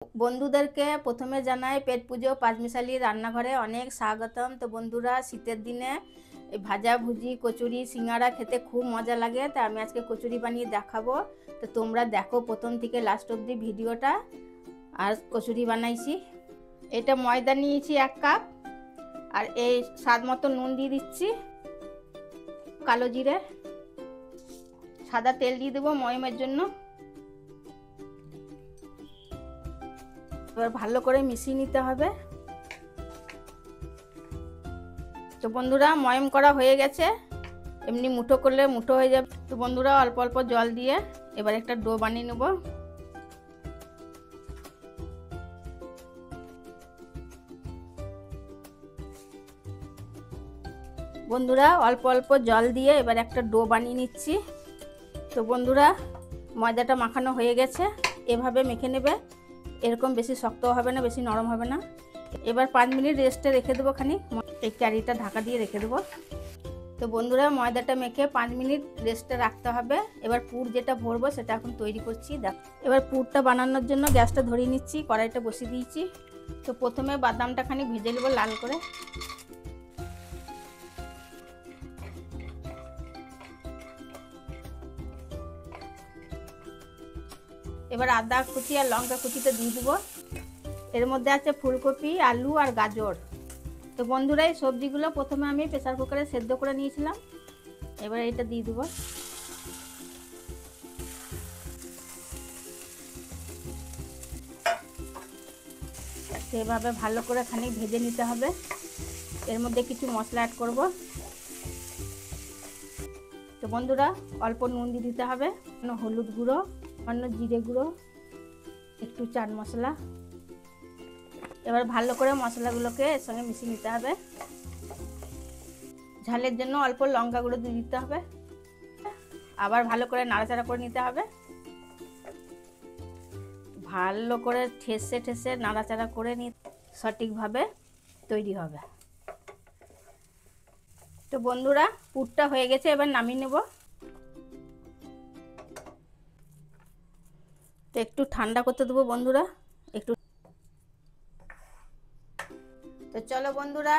বন্ধুদেরকে প্রথমে জানাই পেট পুজো পাঁচমিশালি রান্নাঘরে অনেক স্বাগতম। তো বন্ধুরা, শীতের দিনে এই ভাজা ভুজি কচুরি সিঙ্গারা খেতে খুব মজা লাগে। তা আমি আজকে কচুরি বানিয়ে দেখাবো। তো তোমরা দেখো প্রথম থেকে লাস্ট অবধি ভিডিওটা। আর কচুরি বানাইছি, এটা ময়দা নিয়েছি 1 কাপ, আর এই স্বাদ মতো নুন দিয়ে দিচ্ছি, কালো জিরে, সাদা তেল দিয়ে দেবো ময়মের জন্য। এবার ভালো করে মিশিয়ে নিতে হবে। তো বন্ধুরা, ময়ম করা হয়ে গেছে, এমনি মুঠো করলে মুঠো হয়ে যাবে। তো বন্ধুরা, অল্প অল্প জল দিয়ে এবার একটা ডো বানিয়ে নেব। বন্ধুরা, অল্প অল্প জল দিয়ে এবার একটা ডো বানিয়ে নিচ্ছি। তো বন্ধুরা, ময়দাটা মাখানো হয়ে গেছে, এভাবে মেখে নেবে। এরকম বেশি শক্ত হবে না, বেশি নরম হবে না। এবার 5 মিনিট রেস্টে রেখে দেবো, খানি এই ক্যারিটা ঢাকা দিয়ে রেখে দেবো। তো বন্ধুরা, ময়দাটা মেখে 5 মিনিট রেস্টে রাখতে হবে। এবার পুর যেটা ভরবো সেটা এখন তৈরি করছি। দেখ, এবার পুরটা বানানোর জন্য গ্যাসটা ধরিয়ে নিচ্ছি, কড়াইটা বসিয়ে দিয়েছি। তো প্রথমে বাদামটা খানি ভেজে নেবো লাল করে। এবার আদা কুচি আর লঙ্কা কুচিটা দিয়ে দেবো। এর মধ্যে আছে ফুলকপি, আলু আর গাজর। তো বন্ধুরা, এই সবজিগুলো প্রথমে আমি প্রেসার কুকারে সেদ্ধ করে নিয়েছিলাম। এবার এটা দিয়ে দেবো। সেভাবে ভালো করে খানিক ভেজে নিতে হবে। এর মধ্যে কিছু মশলা অ্যাড করব। তো বন্ধুরা, অল্প নুন দিয়ে দিতে হবে, হলুদ গুঁড়ো, অন্য জিরে গুঁড়ো, একটু চাট মশলা। এবার ভালো করে মশলাগুলোকে এর সঙ্গে মিশিয়ে নিতে হবে। ঝালের জন্য অল্প লঙ্কা গুঁড়ো দিয়ে দিতে হবে। আবার ভালো করে নাড়াচাড়া করে নিতে হবে। ভালো করে ঠেসে ঠেসে নাড়াচাড়া করে নিয়ে সঠিকভাবে তৈরি হবে। তো বন্ধুরা, পুরটা হয়ে গেছে, এবার নামিয়ে নেব। তো একটু ঠান্ডা করতে দেবো বন্ধুরা, একটু। তো চলো বন্ধুরা,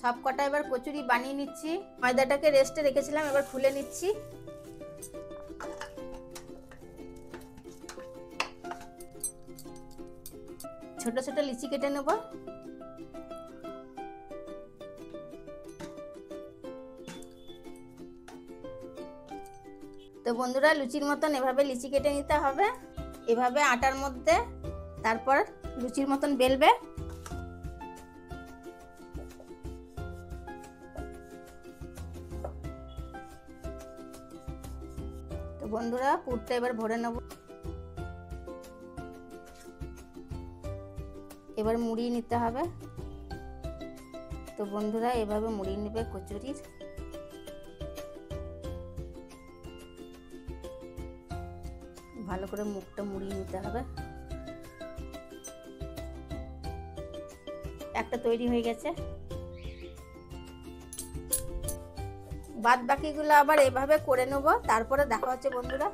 সব কটা এবার কচুরি বানিয়ে নিচ্ছি। ময়দাটাকে রেস্টে রেখেছিলাম, এবার খুলে নিচ্ছি। ছোট ছোট লিচি কেটে নেব। তো বন্ধুরা, লুচির মতন এভাবে লিচি কেটে নিতে হবে, এভাবে আটার মধ্যে। তারপর লুচির মতন বেলবে। তো বন্ধুরা, পুরটা এবার ভরে নেব। এবার মুড়িয়ে নিতে হবে। তো বন্ধুরা, এভাবে মুড়িয়ে নেবে কচুরির। ভালো করে মুখটা মুড়িয়ে নিতে হবে। একটা তৈরি হয়ে গেছে। বাদ বাকিগুলো আবার এভাবে করে নেব, তারপরে দেখা হচ্ছে বন্ধুরা।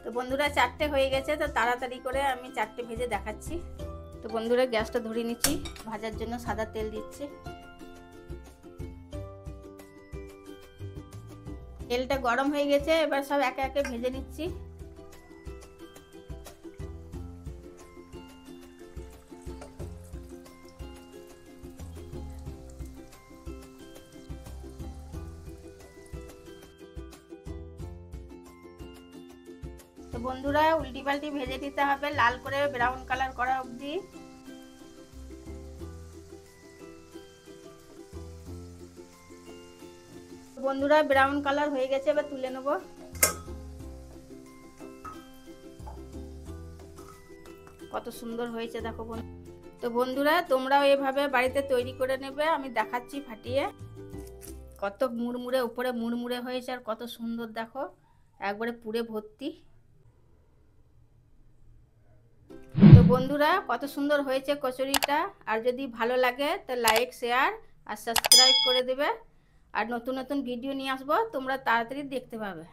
তো বন্ধুরা, 4টে হয়ে গেছে। তো তাড়াতাড়ি করে আমি 4টে ভেজে দেখাচ্ছি। তো বন্ধুরা, গ্যাসটা ধরিয়ে নিচ্ছি, ভাজার জন্য সাদা তেল দিচ্ছি। তেলটা গরম হয়ে গেছে, এবার সব একে একে ভেজে নিচ্ছি। তো বন্ধুরা, উল্টি পাল্টি ভেজে নিতে হবে লাল করে ব্রাউন কালার করা অবধি। বন্ধুরা, ব্রাউন কালার হয়ে গেছে, এবার তুলে নেব। কত সুন্দর হয়েছে দেখো বন্ধু। তো বন্ধুরা, তোমরাও এভাবে বাড়িতে তৈরি করে নেবে, আমি দেখাচ্ছি ফাটিয়ে। কত মুড়মুড়ে উপরে মুড়মুড়ে হয়েছে, আর কত সুন্দর দেখো, একবারে পুরে ভর্তি। তো বন্ধুরা, কত সুন্দর হয়েছে কচুরিটা। আর যদি ভালো লাগে তো লাইক শেয়ার আর সাবস্ক্রাইব করে দেবে। আর নতুন নতুন ভিডিও নিয়ে আসবো, তোমরা তাড়াতাড়ি দেখতে পাবে।